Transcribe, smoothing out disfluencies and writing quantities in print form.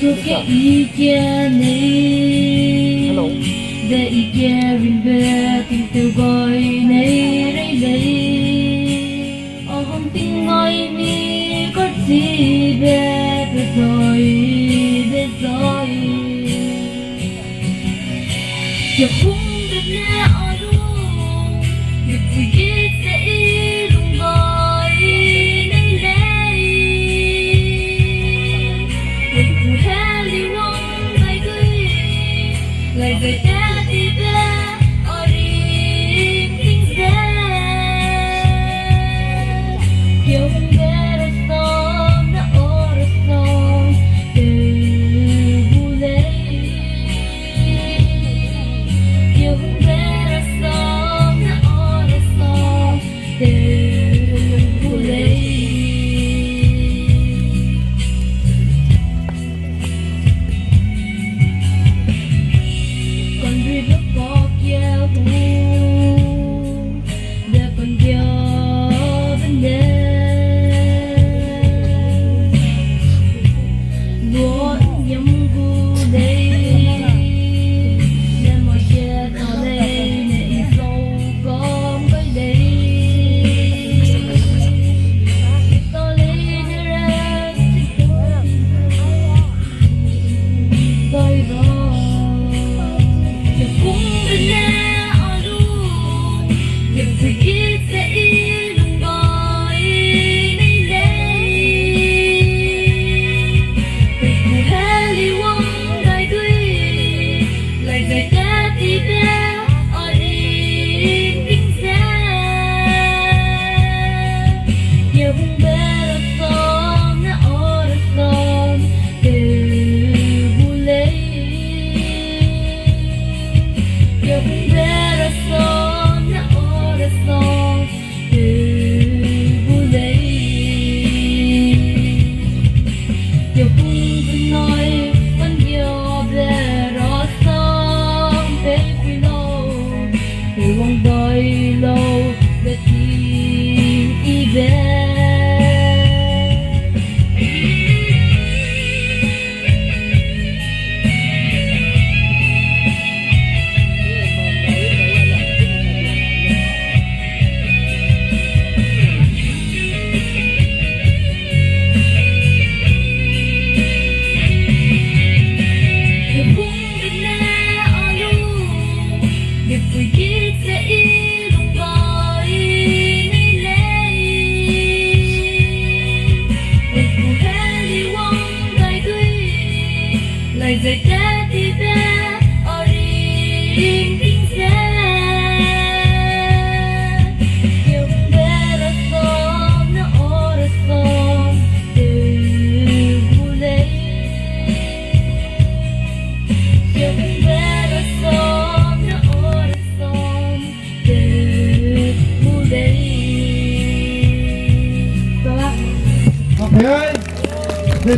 số cái ý kia này để ý kia vinh về tình từ gọi này đây đây ở không tin ngồi mi có gì về rồi giờ không được nghe ở luôn việc gì sẽ luôn gọi này đây việc của hè li wong lại gửi lại về ta đi về ở đi tình sẽ yêu không về là sớm đã ở là sớm từ vui lấy yêu không về là sớm đã ở là sớm từ vui lấy con đi bước có kia để con kia vấn đề vô nhắm gu đây để mọi chuyện ở đây để sâu con với đây tôi lấy ra tôi đó giờ cũng đến nhà ở luôn giờ phải ít sẽ ít luôn gọi này đây về của hè li wong lại gửi lại về ta đi về ở đi tình xa giờ không về là sớm đã ở là sớm từ vui lấy giờ không về là sớm đã ở là sớm từ vui lấy giờ không cần nói vẫn yêu về rõ sớm về quy lâu từ vòng đời lâu về tìm đi về giờ cũng đến nhà ở luôn việc vui ít sẽ ít luôn gọi này đây việc của hè li wong lại gửi lại về ta